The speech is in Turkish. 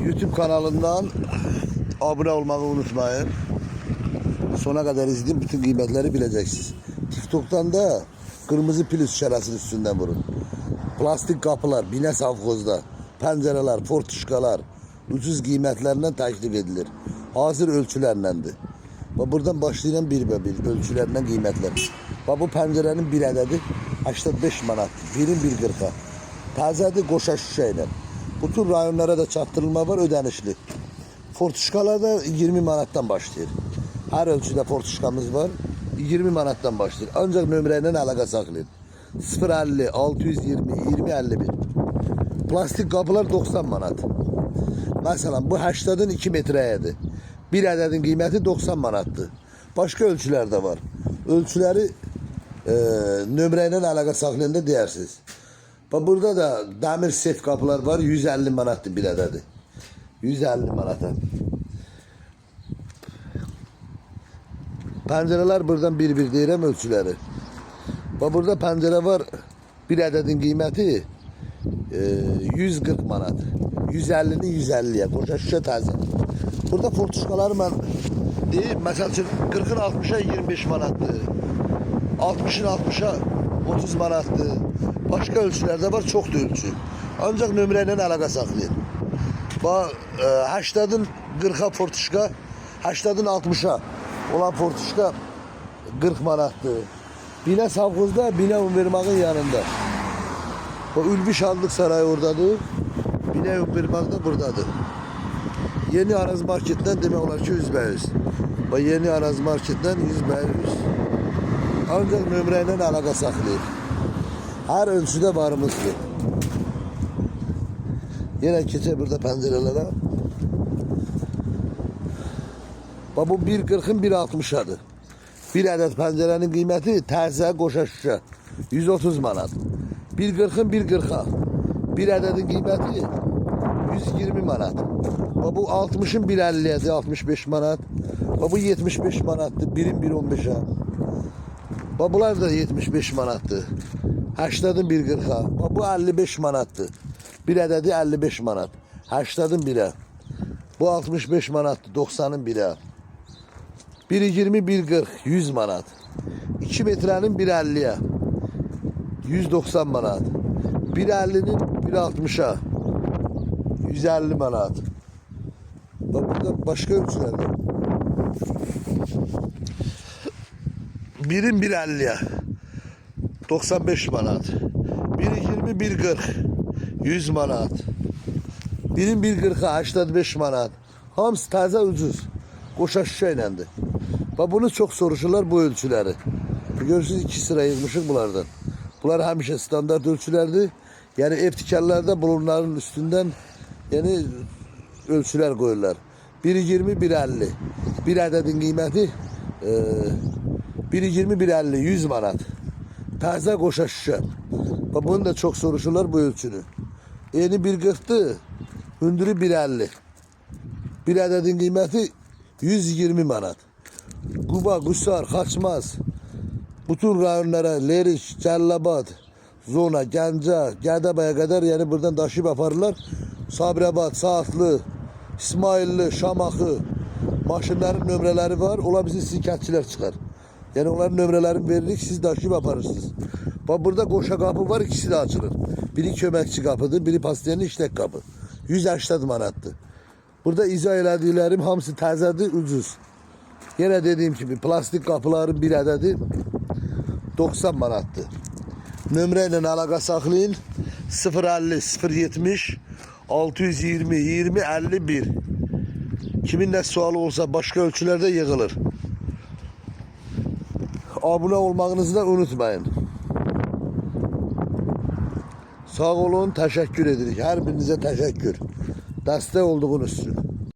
YouTube kanalından abone olmayı unutmayın. Sona kadar izleyin, bütün kıymetleri bileceksiniz. TikTok'tan da kırmızı plus şerasının üstünden vurun. Plastik kapılar, bine savkozda, pencereler, fortuşkalar ucuz kıymetlerinden teklif edilir. Hazır ölçülerindendir. Ve buradan başlayan bir ölçülerinden kıymetler. Ve bu pencerenin bir adedi 85 manat, birin 1.40'a. Tazədir qoşa şüşə ilə. Bütün rayonlara da çatdırılma var, ödənişli. Fortuşkalar da 20 manattan başlayır. Her ölçüde fortuşkamız var. 20 manattan başlayır. Ancak nömrəyə əlaqə saxlayın. 050 620 20 51. Plastik kapılar 90 manat. Mesela bu 80'ın 2 metreyədir. Bir ədədin qiyməti 90 manatdır. Başka ölçülər də var. Ölçüləri nömrəyə əlaqə saxlayanda deyirsiniz. Burada da demir sef kapılar var. 150 manatdır bir ədədi. 150 manata. Pencereler buradan bir deyirəm ölçüləri. Burada pencere var. Bir ədədin qiyməti 140 manat. 150'ni 150'ye. Qoşa şüşə təzə. Burada fortuşkaları mən deyim. Məsəl üçün 40'ın 60'a 25 manatdır. 60'ın 60'a 30 manatdır. Başka ölçülerde var, çok da ölçü. Ancak nömrəyə əlaqə saxlayın. 80'ın 40'a fortuşka, 80'ın 60'a olan fortuşka 40 manatdır. Bine savkozda, bine Ünvermağın yanında. O Ülvi Şanlık Sarayı oradadır. Bine Ünvermağ da buradadır. Yeni Araz Market'ten demek olar ki %100. Yeni Araz Market'ten %100. Ancak nömrəyə əlaqə saxlayın. Her ölçüde varımızdır. Yine keçe burada pencerelere. Bu 1.40'ın 1.60'adır. Bir adet pencerenin kıymeti təzə qoşa şüşə 130 manat. 1.40'ın 1.40'a. Bir adedin kıymeti 120 manat. Bu 60'ın 1.50'ydi, 65 manat. Bu 75 manattır, birin 1.15'a. Bunlar da 75 manattır. 80'ın 1.40'a. Bu 55 manattır. Bir adedi 55 manat. 80'ın 1'e. Bu 65 manattır. 90'ın 1'e. 1.20 1.40 100 manat. 2 metrenin 1.50'ye. 190 manat. 1.50'nin 1.60'a. 150 manat. Burada başka ölçülerde. Birin 1.50'ye. 95 manat. 1.20 1.40 100 manat. Birin 1.40'a 85 manat. Hamısı taze ucuz. Qoşa şüşə iləndir. Bunu çok soruşurlar bu ölçüleri. Görürsünüz 2 sıra yazmışıq bunlardan. Bunlar həmişə standart ölçülerdir. Yani ev tikarlarda bunların üstünden yani ölçüler koyurlar. 1.20 1.50. Bir ədədin qiyməti 1.20 1.50 100 manat. Taze qoşa şüşə. Bunu da çok soruşurlar bu ölçünü. Eni 1.40'dır. Hündürü 1.50. Bir ədədin qiyməti 120 manat. Quba, Qusar, Xaçmaz, bütün rayonlara, Leriş, Cəllabad, Zona, Gəncə, Gədəbəyə qədər yəni buradan daşıyıb aparırlar. Sabirabad, Saatlı, İsmailli, Şamaxı maşınların nömrələri var. Ola bizi sizin kəndçilər çıxar. Yəni onların nömrələrini veririk, siz daşıyıb aparırsınız. Burada qoşa kapı var, ikisi de açılır. Biri köməkçi kapıdır, biri pastiyenin işlek kapı. 180 manatdır. Burada izah elədiklərim hamısı təzədir, ucuz. Yine dediğim gibi plastik kapıların bir adedi 90 manatdır. Nömrə ilə əlaqə saxlayın. 050 070 620 20 51. Kimin ne sualı olsa başka ölçülerde yığılır. Abone olmağınızı da unutmayın. Sağ olun, teşekkür edirik. Her birinize teşekkür. Dəstək olduğunuz üçün.